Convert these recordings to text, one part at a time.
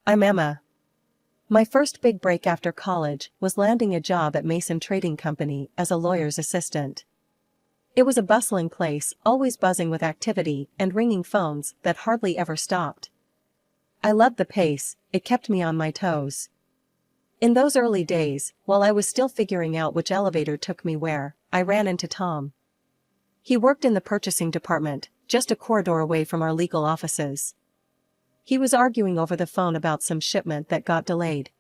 I'm Emma. My first big break after college was landing a job at Mason Trading Company as a lawyer's assistant. It was a bustling place, always buzzing with activity and ringing phones that hardly ever stopped. I loved the pace, it kept me on my toes. In those early days, while I was still figuring out which elevator took me where, I ran into Tom. He worked in the purchasing department, just a corridor away from our legal offices. He was arguing over the phone about some shipment that got delayed.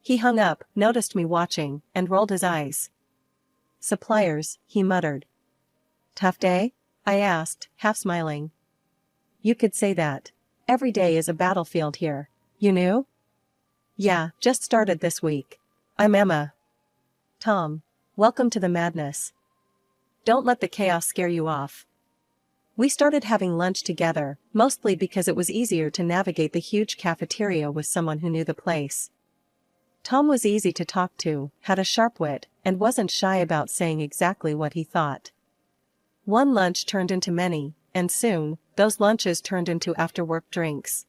He hung up, noticed me watching, and rolled his eyes. "Suppliers," he muttered. "Tough day?" I asked, half smiling. "You could say that. Every day is a battlefield here. You knew?" "Yeah, just started this week. I'm Emma." "Tom. Welcome to the madness. Don't let the chaos scare you off." We started having lunch together, mostly because it was easier to navigate the huge cafeteria with someone who knew the place. Tom was easy to talk to, had a sharp wit, and wasn't shy about saying exactly what he thought. One lunch turned into many, and soon, those lunches turned into after-work drinks.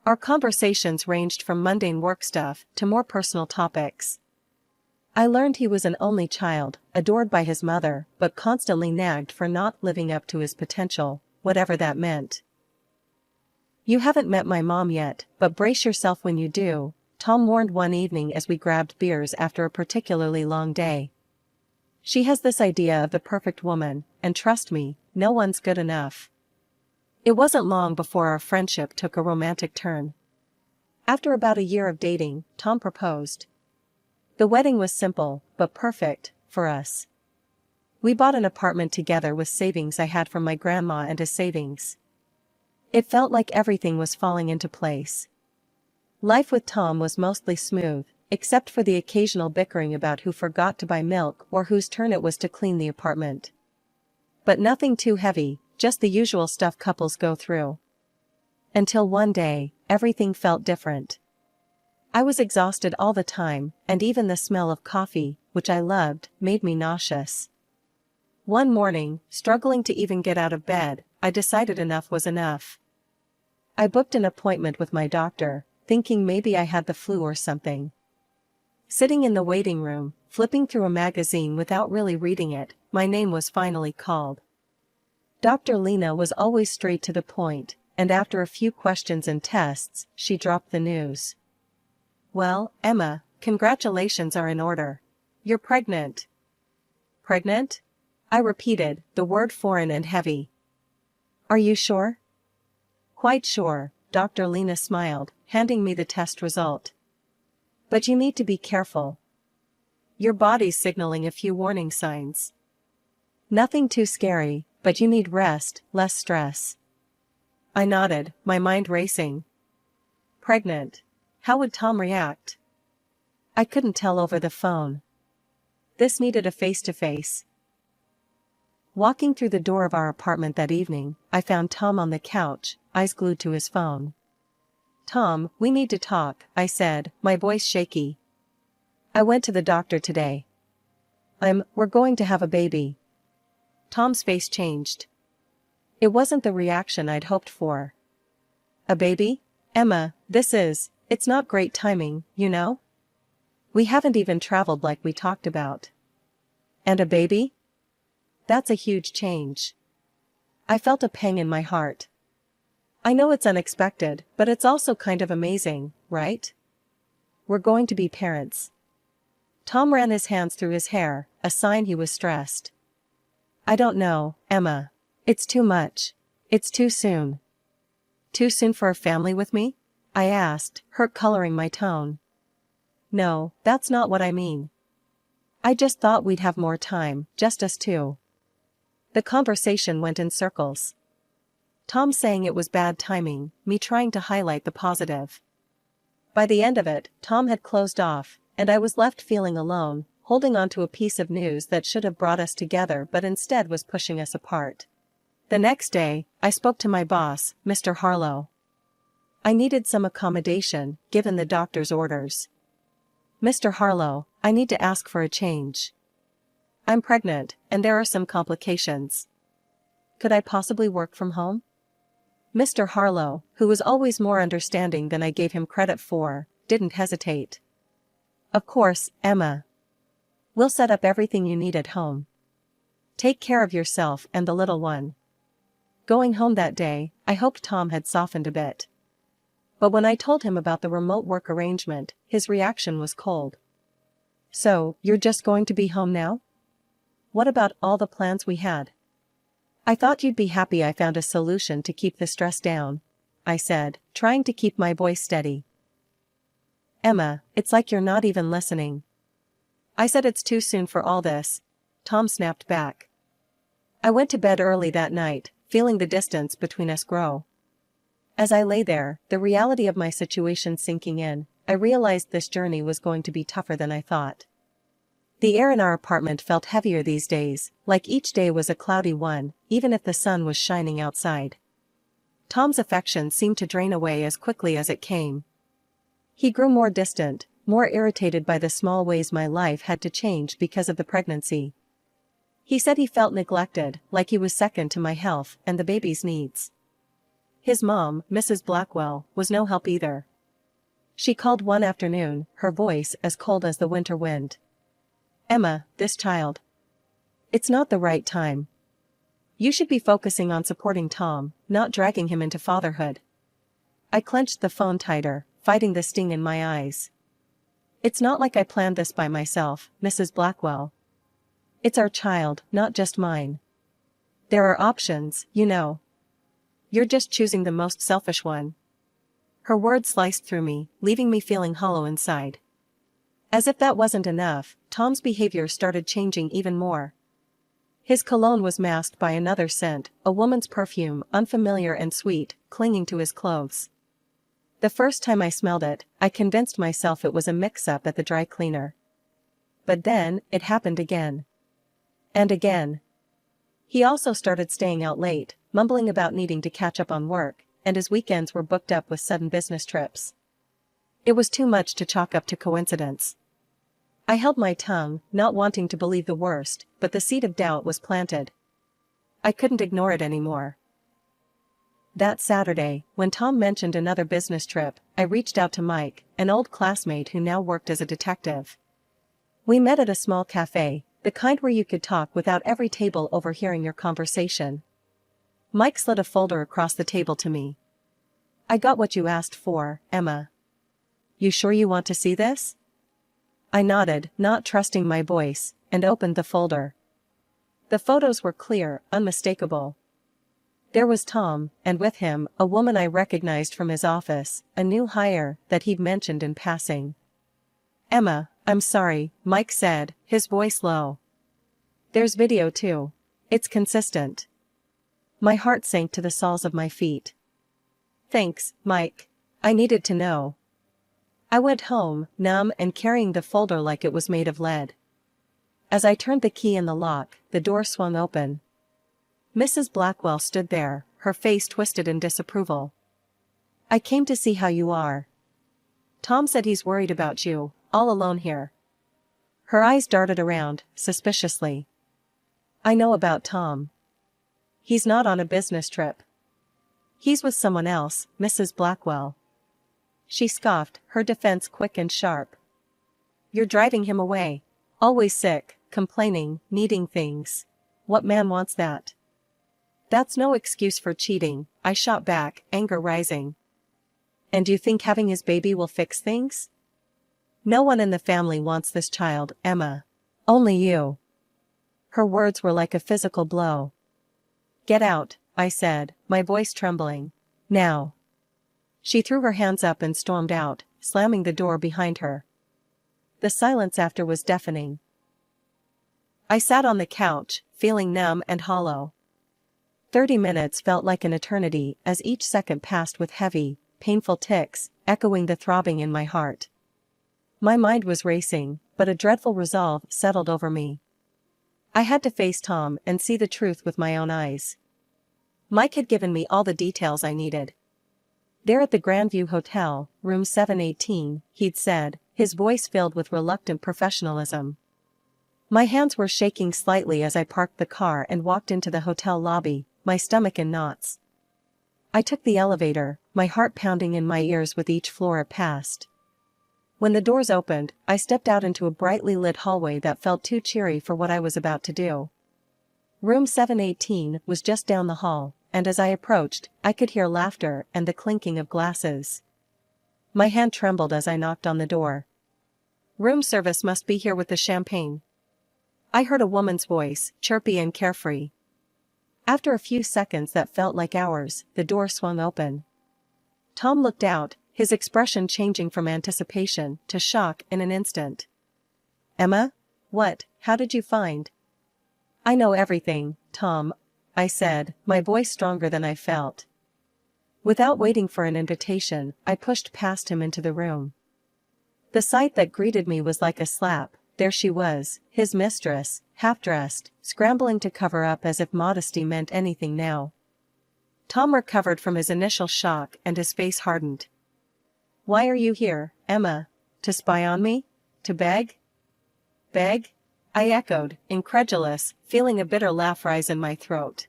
Our conversations ranged from mundane work stuff to more personal topics. I learned he was an only child, adored by his mother, but constantly nagged for not living up to his potential, whatever that meant. "You haven't met my mom yet, but brace yourself when you do," Tom warned one evening as we grabbed beers after a particularly long day. "She has this idea of the perfect woman, and trust me, no one's good enough." It wasn't long before our friendship took a romantic turn. After about a year of dating, Tom proposed. The wedding was simple, but perfect, for us. We bought an apartment together with savings I had from my grandma and his savings. It felt like everything was falling into place. Life with Tom was mostly smooth, except for the occasional bickering about who forgot to buy milk or whose turn it was to clean the apartment. But nothing too heavy, just the usual stuff couples go through. Until one day, everything felt different. I was exhausted all the time, and even the smell of coffee, which I loved, made me nauseous. One morning, struggling to even get out of bed, I decided enough was enough. I booked an appointment with my doctor, thinking maybe I had the flu or something. Sitting in the waiting room, flipping through a magazine without really reading it, my name was finally called. Dr. Lena was always straight to the point, and after a few questions and tests, she dropped the news. "Well, Emma, congratulations are in order. You're pregnant." "Pregnant?" I repeated, the word foreign and heavy. "Are you sure?" "Quite sure," Dr. Lena smiled, handing me the test result. "But you need to be careful. Your body's signaling a few warning signs. Nothing too scary, but you need rest, less stress." I nodded, my mind racing. Pregnant. How would Tom react? I couldn't tell over the phone. This needed a face-to-face. Walking through the door of our apartment that evening, I found Tom on the couch, eyes glued to his phone. "Tom, we need to talk," I said, my voice shaky. "I went to the doctor today. We're going to have a baby." Tom's face changed. It wasn't the reaction I'd hoped for. "A baby? Emma, it's not great timing, you know? We haven't even traveled like we talked about." "And a baby? That's a huge change." I felt a pang in my heart. "I know it's unexpected, but it's also kind of amazing, right? We're going to be parents." Tom ran his hands through his hair, a sign he was stressed. "I don't know, Emma. It's too much. It's too soon." "Too soon for a family with me?" I asked, hurt coloring my tone. "No, that's not what I mean. I just thought we'd have more time, just us two." The conversation went in circles. Tom saying it was bad timing, me trying to highlight the positive. By the end of it, Tom had closed off, and I was left feeling alone, holding on to a piece of news that should have brought us together but instead was pushing us apart. The next day, I spoke to my boss, Mr. Harlow. I needed some accommodation, given the doctor's orders. "Mr. Harlow, I need to ask for a change. I'm pregnant, and there are some complications. Could I possibly work from home?" Mr. Harlow, who was always more understanding than I gave him credit for, didn't hesitate. Of course, Emma. We'll set up everything you need at home. Take care of yourself and the little one. Going home that day, I hoped Tom had softened a bit. But when I told him about the remote work arrangement, his reaction was cold. So, you're just going to be home now? What about all the plans we had? I thought you'd be happy I found a solution to keep the stress down, I said, trying to keep my voice steady. Emma, it's like you're not even listening. I said it's too soon for all this, Tom snapped back. I went to bed early that night, feeling the distance between us grow. As I lay there, the reality of my situation sinking in, I realized this journey was going to be tougher than I thought. The air in our apartment felt heavier these days, like each day was a cloudy one, even if the sun was shining outside. Tom's affection seemed to drain away as quickly as it came. He grew more distant, more irritated by the small ways my life had to change because of the pregnancy. He said he felt neglected, like he was second to my health and the baby's needs. His mom, Mrs. Blackwell, was no help either. She called one afternoon, her voice as cold as the winter wind. Emma, this child. It's not the right time. You should be focusing on supporting Tom, not dragging him into fatherhood. I clenched the phone tighter, fighting the sting in my eyes. It's not like I planned this by myself, Mrs. Blackwell. It's our child, not just mine. There are options, you know. You're just choosing the most selfish one. Her words sliced through me, leaving me feeling hollow inside. As if that wasn't enough, Tom's behavior started changing even more. His cologne was masked by another scent, a woman's perfume, unfamiliar and sweet, clinging to his clothes. The first time I smelled it, I convinced myself it was a mix-up at the dry cleaner. But then, it happened again. And again. He also started staying out late, mumbling about needing to catch up on work, and his weekends were booked up with sudden business trips. It was too much to chalk up to coincidence. I held my tongue, not wanting to believe the worst, but the seed of doubt was planted. I couldn't ignore it anymore. That Saturday, when Tom mentioned another business trip, I reached out to Mike, an old classmate who now worked as a detective. We met at a small cafe, the kind where you could talk without every table overhearing your conversation. Mike slid a folder across the table to me. I got what you asked for, Emma. You sure you want to see this? I nodded, not trusting my voice, and opened the folder. The photos were clear, unmistakable. There was Tom, and with him, a woman I recognized from his office, a new hire that he'd mentioned in passing. Emma, I'm sorry, Mike said, his voice low. There's video too. It's consistent. My heart sank to the soles of my feet. Thanks, Mike. I needed to know. I went home, numb and carrying the folder like it was made of lead. As I turned the key in the lock, the door swung open. Mrs. Blackwell stood there, her face twisted in disapproval. I came to see how you are. Tom said he's worried about you, all alone here. Her eyes darted around, suspiciously. I know about Tom. He's not on a business trip. He's with someone else, Mrs. Blackwell. She scoffed, her defense quick and sharp. You're driving him away. Always sick, complaining, needing things. What man wants that? That's no excuse for cheating, I shot back, anger rising. And you think having his baby will fix things? No one in the family wants this child, Emma. Only you. Her words were like a physical blow. Get out, I said, my voice trembling. Now. She threw her hands up and stormed out, slamming the door behind her. The silence after was deafening. I sat on the couch, feeling numb and hollow. 30 minutes felt like an eternity as each second passed with heavy, painful ticks, echoing the throbbing in my heart. My mind was racing, but a dreadful resolve settled over me. I had to face Tom and see the truth with my own eyes. Mike had given me all the details I needed. There at the Grandview Hotel, room 718, he'd said, his voice filled with reluctant professionalism. My hands were shaking slightly as I parked the car and walked into the hotel lobby, my stomach in knots. I took the elevator, my heart pounding in my ears with each floor it passed. When the doors opened, I stepped out into a brightly lit hallway that felt too cheery for what I was about to do. Room 718 was just down the hall, and as I approached, I could hear laughter and the clinking of glasses. My hand trembled as I knocked on the door. "Room service must be here with the champagne," I heard a woman's voice, chirpy and carefree. After a few seconds that felt like hours, the door swung open. Tom looked out, his expression changing from anticipation to shock in an instant. "Emma? What? How did you find?" "I know everything, Tom," I said, my voice stronger than I felt. Without waiting for an invitation, I pushed past him into the room. The sight that greeted me was like a slap. There she was, his mistress, half-dressed, scrambling to cover up as if modesty meant anything now. Tom recovered from his initial shock and his face hardened. "Why are you here, Emma? To spy on me? To beg?" "Beg?" I echoed, incredulous, feeling a bitter laugh rise in my throat.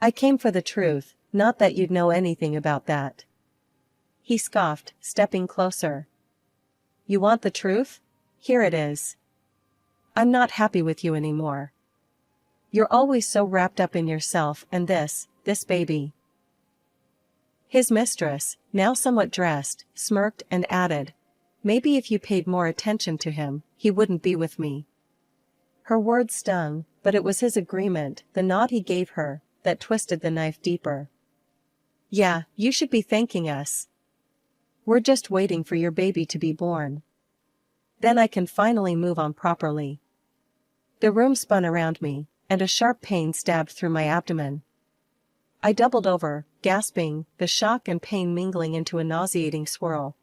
"I came for the truth, not that you'd know anything about that." He scoffed, stepping closer. "You want the truth? Here it is. I'm not happy with you anymore. You're always so wrapped up in yourself and this baby." His mistress, now somewhat dressed, smirked and added, "Maybe if you paid more attention to him, he wouldn't be with me." Her words stung, but it was his agreement, the nod he gave her, that twisted the knife deeper. "Yeah, you should be thanking us. We're just waiting for your baby to be born. Then I can finally move on properly." The room spun around me, and a sharp pain stabbed through my abdomen. I doubled over, gasping, the shock and pain mingling into a nauseating swirl.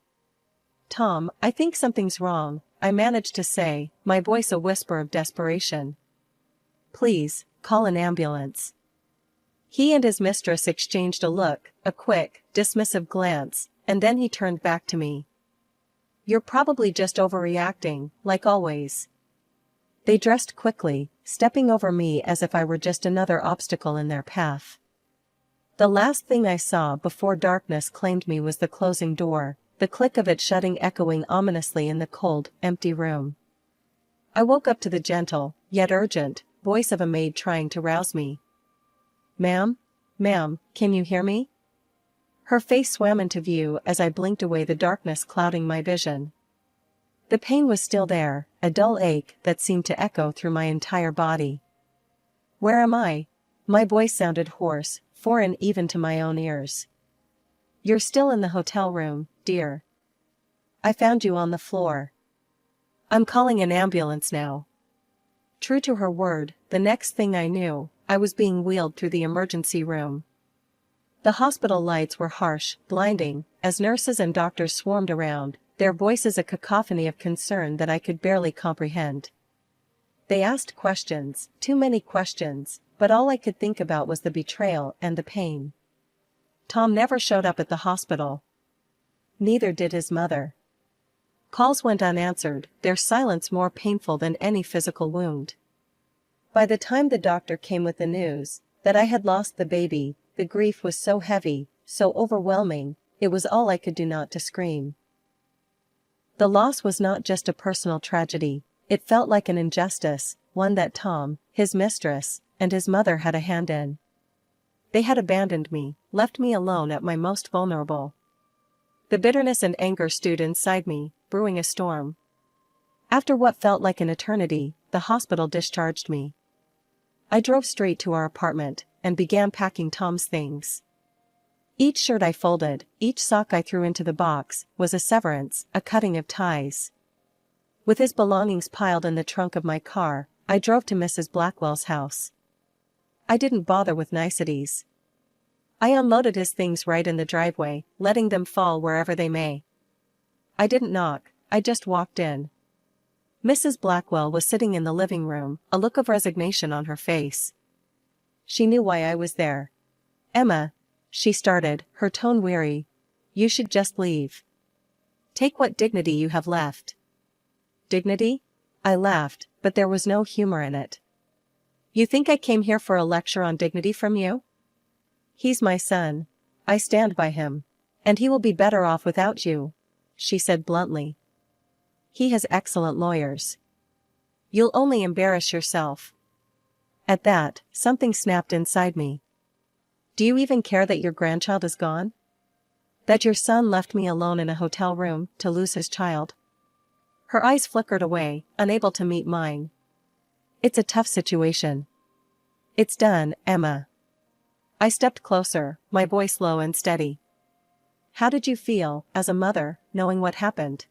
"Tom, I think something's wrong," I managed to say, my voice a whisper of desperation. "Please, call an ambulance." He and his mistress exchanged a look, a quick, dismissive glance, and then he turned back to me. "You're probably just overreacting, like always." They dressed quickly, stepping over me as if I were just another obstacle in their path. The last thing I saw before darkness claimed me was the closing door, the click of it shutting echoing ominously in the cold, empty room. I woke up to the gentle, yet urgent, voice of a maid trying to rouse me. Ma'am, can you hear me?" Her face swam into view as I blinked away the darkness clouding my vision. The pain was still there, a dull ache that seemed to echo through my entire body. "Where am I?" My voice sounded hoarse, foreign even to my own ears. "You're still in the hotel room, dear. I found you on the floor. I'm calling an ambulance now." True to her word, the next thing I knew, I was being wheeled through the emergency room. The hospital lights were harsh, blinding, as nurses and doctors swarmed around, their voices a cacophony of concern that I could barely comprehend. They asked questions, too many questions, but all I could think about was the betrayal and the pain. Tom never showed up at the hospital. Neither did his mother. Calls went unanswered, their silence more painful than any physical wound. By the time the doctor came with the news that I had lost the baby, the grief was so heavy, so overwhelming, it was all I could do not to scream. The loss was not just a personal tragedy, it felt like an injustice, one that Tom, his mistress, and his mother had a hand in. They had abandoned me, left me alone at my most vulnerable. The bitterness and anger stewed inside me, brewing a storm. After what felt like an eternity, the hospital discharged me. I drove straight to our apartment, and began packing Tom's things. Each shirt I folded, each sock I threw into the box, was a severance, a cutting of ties. With his belongings piled in the trunk of my car, I drove to Mrs. Blackwell's house. I didn't bother with niceties. I unloaded his things right in the driveway, letting them fall wherever they may. I didn't knock, I just walked in. Mrs. Blackwell was sitting in the living room, a look of resignation on her face. She knew why I was there. "Emma," she started, her tone weary, "you should just leave. Take what dignity you have left." "Dignity?" I laughed, but there was no humor in it. "You think I came here for a lecture on dignity from you?" "He's my son," I stand by him. And he will be better off without you," she said bluntly. "He has excellent lawyers. You'll only embarrass yourself." At that, something snapped inside me. "Do you even care that your grandchild is gone? That your son left me alone in a hotel room to lose his child?" Her eyes flickered away, unable to meet mine. "It's a tough situation." "It's done, Emma." I stepped closer, my voice low and steady. "How did you feel, as a mother, knowing what happened?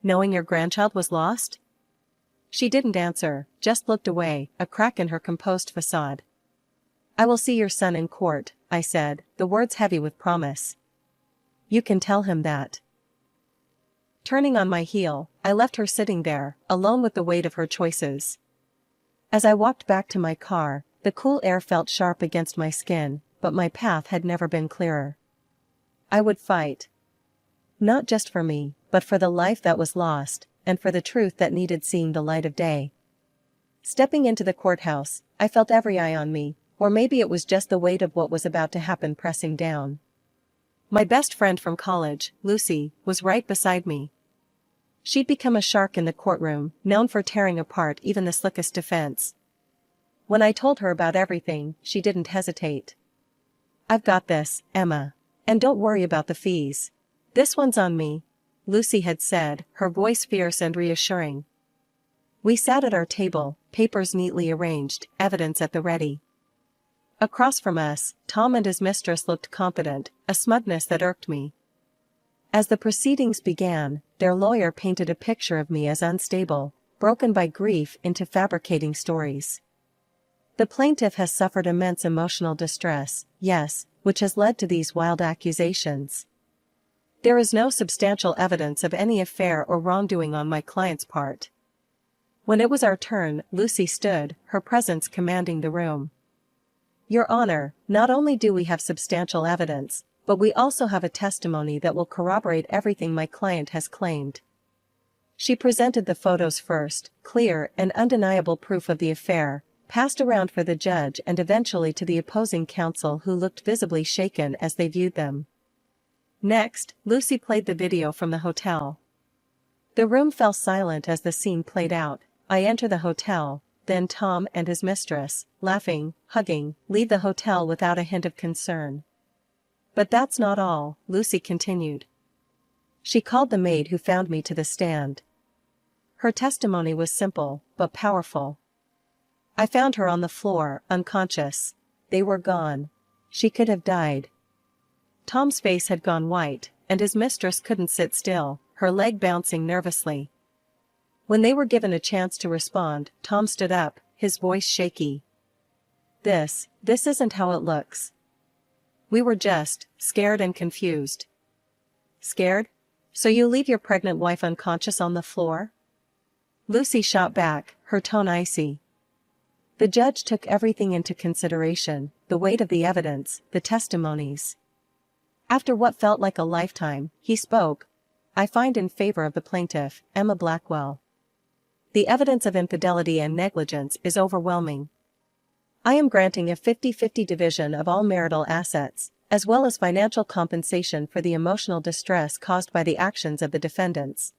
Knowing your grandchild was lost?" She didn't answer, just looked away, a crack in her composed facade. "I will see your son in court," I said, the words heavy with promise. "You can tell him that." Turning on my heel, I left her sitting there, alone with the weight of her choices. As I walked back to my car, the cool air felt sharp against my skin, but my path had never been clearer. I would fight. Not just for me, but for the life that was lost, and for the truth that needed seeing the light of day. Stepping into the courthouse, I felt every eye on me, or maybe it was just the weight of what was about to happen pressing down. My best friend from college, Lucy, was right beside me. She'd become a shark in the courtroom, known for tearing apart even the slickest defense. When I told her about everything, she didn't hesitate. "I've got this, Emma. And don't worry about the fees. This one's on me," Lucy had said, her voice fierce and reassuring. We sat at our table, papers neatly arranged, evidence at the ready. Across from us, Tom and his mistress looked competent, a smugness that irked me. As the proceedings began, their lawyer painted a picture of me as unstable, broken by grief into fabricating stories. "The plaintiff has suffered immense emotional distress, yes, which has led to these wild accusations. There is no substantial evidence of any affair or wrongdoing on my client's part." When it was our turn, Lucy stood, her presence commanding the room. "Your Honor, not only do we have substantial evidence, but we also have a testimony that will corroborate everything my client has claimed." She presented the photos first, clear and undeniable proof of the affair, passed around for the judge and eventually to the opposing counsel who looked visibly shaken as they viewed them. Next, Lucy played the video from the hotel. The room fell silent as the scene played out. I enter the hotel, then Tom and his mistress, laughing, hugging, leave the hotel without a hint of concern. "But that's not all," Lucy continued. She called the maid who found me to the stand. Her testimony was simple, but powerful. "I found her on the floor, unconscious. They were gone. She could have died." Tom's face had gone white, and his mistress couldn't sit still, her leg bouncing nervously. When they were given a chance to respond, Tom stood up, his voice shaky. This isn't how it looks. We were just scared and confused." "Scared? So you leave your pregnant wife unconscious on the floor?" Lucy shot back, her tone icy. The judge took everything into consideration, the weight of the evidence, the testimonies. After what felt like a lifetime, he spoke. "I find in favor of the plaintiff, Emma Blackwell. The evidence of infidelity and negligence is overwhelming. I am granting a 50-50 division of all marital assets, as well as financial compensation for the emotional distress caused by the actions of the defendants."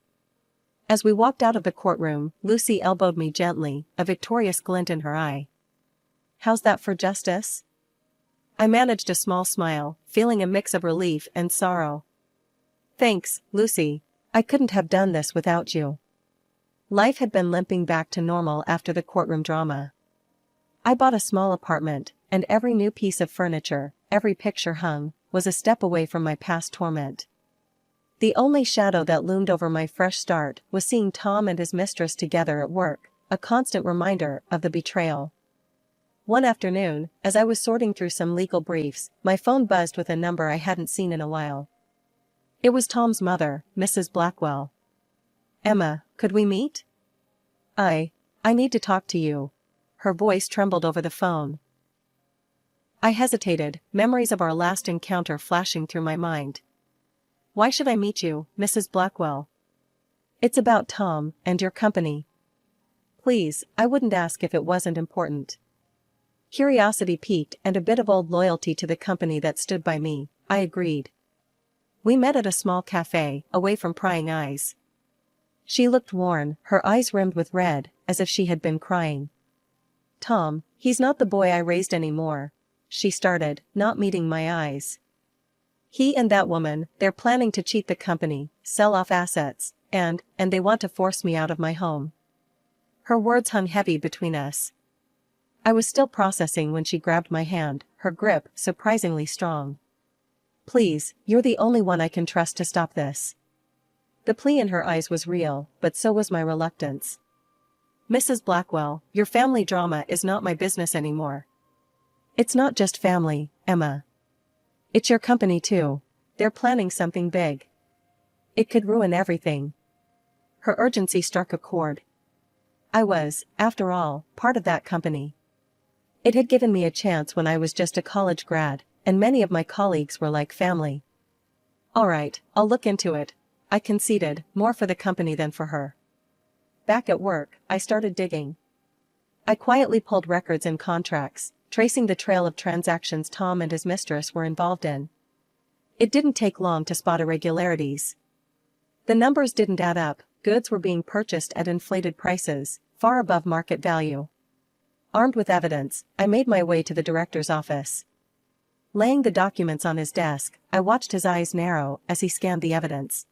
As we walked out of the courtroom, Lucy elbowed me gently, a victorious glint in her eye. "How's that for justice?" I managed a small smile, feeling a mix of relief and sorrow. "Thanks, Lucy. I couldn't have done this without you." Life had been limping back to normal after the courtroom drama. I bought a small apartment, and every new piece of furniture, every picture hung, was a step away from my past torment. The only shadow that loomed over my fresh start was seeing Tom and his mistress together at work, a constant reminder of the betrayal. One afternoon, as I was sorting through some legal briefs, my phone buzzed with a number I hadn't seen in a while. It was Tom's mother, Mrs. Blackwell. "Emma, could we meet?" I need to talk to you." Her voice trembled over the phone. I hesitated, memories of our last encounter flashing through my mind. "Why should I meet you, Mrs. Blackwell?" "It's about Tom, and your company." "Please, I wouldn't ask if it wasn't important." Curiosity piqued and a bit of old loyalty to the company that stood by me, I agreed. We met at a small cafe, away from prying eyes. She looked worn, her eyes rimmed with red, as if she had been crying. Tom, he's not the boy I raised anymore, she started, not meeting my eyes. He and that woman, they're planning to cheat the company, sell off assets, and they want to force me out of my home. Her words hung heavy between us. I was still processing when she grabbed my hand, her grip surprisingly strong. Please, you're the only one I can trust to stop this. The plea in her eyes was real, but so was my reluctance. Mrs. Blackwell, your family drama is not my business anymore. It's not just family, Emma. It's your company too. They're planning something big. It could ruin everything. Her urgency struck a chord. I was, after all, part of that company. It had given me a chance when I was just a college grad, and many of my colleagues were like family. All right, I'll look into it, I conceded, more for the company than for her. Back at work, I started digging. I quietly pulled records and contracts, tracing the trail of transactions Tom and his mistress were involved in. It didn't take long to spot irregularities. The numbers didn't add up, goods were being purchased at inflated prices, far above market value. Armed with evidence, I made my way to the director's office. Laying the documents on his desk, I watched his eyes narrow as he scanned the evidence.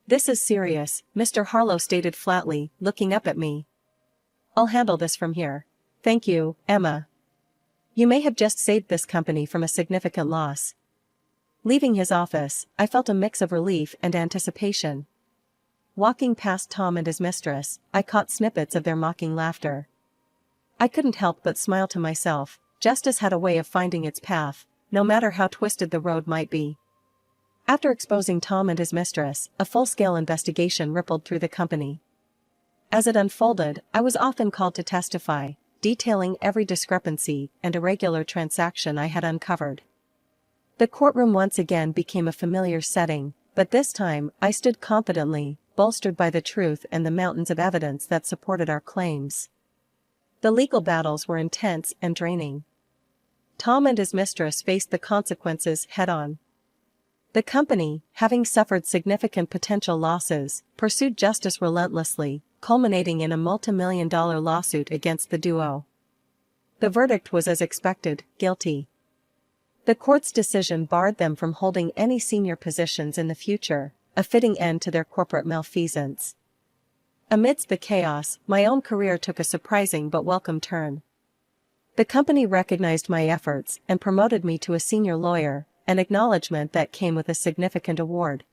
This is serious, Mr. Harlow stated flatly, looking up at me. I'll handle this from here. Thank you, Emma. You may have just saved this company from a significant loss. Leaving his office, I felt a mix of relief and anticipation. Walking past Tom and his mistress, I caught snippets of their mocking laughter. I couldn't help but smile to myself. Justice had a way of finding its path, no matter how twisted the road might be. After exposing Tom and his mistress, a full-scale investigation rippled through the company. As it unfolded, I was often called to testify, detailing every discrepancy and irregular transaction I had uncovered. The courtroom once again became a familiar setting, but this time I stood confidently, bolstered by the truth and the mountains of evidence that supported our claims. The legal battles were intense and draining. Tom and his mistress faced the consequences head-on. The company, having suffered significant potential losses, pursued justice relentlessly, culminating in a multi-million-dollar lawsuit against the duo. The verdict was as expected, guilty. The court's decision barred them from holding any senior positions in the future, a fitting end to their corporate malfeasance. Amidst the chaos, my own career took a surprising but welcome turn. The company recognized my efforts and promoted me to a senior lawyer, an acknowledgement that came with a significant award.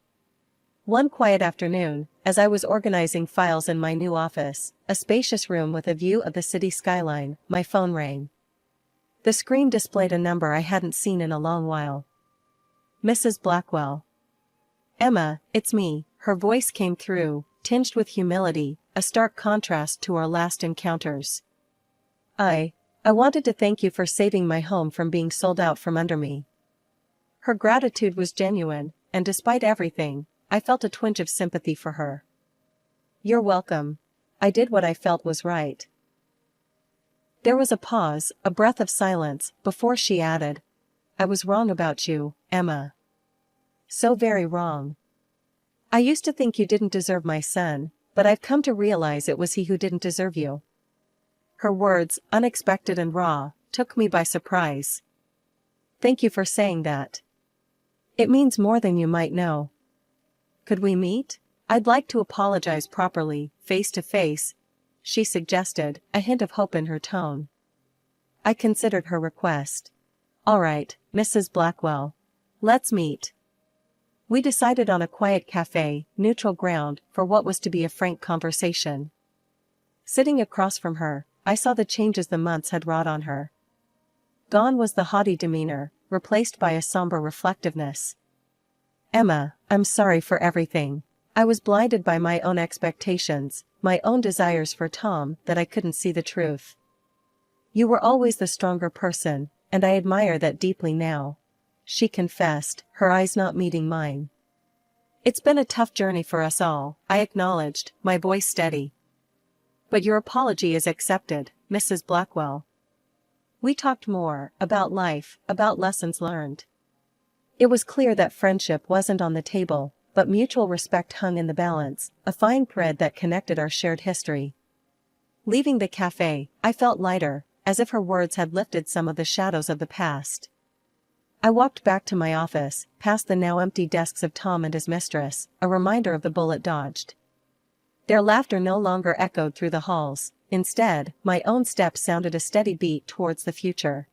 One quiet afternoon, as I was organizing files in my new office, a spacious room with a view of the city skyline, my phone rang. The screen displayed a number I hadn't seen in a long while. Mrs. Blackwell. Emma, it's me, her voice came through, tinged with humility, a stark contrast to our last encounters. I wanted to thank you for saving my home from being sold out from under me. Her gratitude was genuine, and despite everything, I felt a twinge of sympathy for her. You're welcome. I did what I felt was right. There was a pause, a breath of silence, before she added, I was wrong about you, Emma. So very wrong. I used to think you didn't deserve my son, but I've come to realize it was he who didn't deserve you. Her words, unexpected and raw, took me by surprise. Thank you for saying that. It means more than you might know. Could we meet? I'd like to apologize properly, face to face, she suggested, a hint of hope in her tone. I considered her request. All right, Mrs. Blackwell. Let's meet. We decided on a quiet cafe, neutral ground, for what was to be a frank conversation. Sitting across from her, I saw the changes the months had wrought on her. Gone was the haughty demeanor, replaced by a somber reflectiveness. Emma, I'm sorry for everything. I was blinded by my own expectations, my own desires for Tom, that I couldn't see the truth. You were always the stronger person, and I admire that deeply now, she confessed, her eyes not meeting mine. It's been a tough journey for us all, I acknowledged, my voice steady. But your apology is accepted, Mrs. Blackwell. We talked more, about life, about lessons learned. It was clear that friendship wasn't on the table, but mutual respect hung in the balance, a fine thread that connected our shared history. Leaving the cafe, I felt lighter, as if her words had lifted some of the shadows of the past. I walked back to my office, past the now empty desks of Tom and his mistress, a reminder of the bullet dodged. Their laughter no longer echoed through the halls. Instead, my own steps sounded a steady beat towards the future.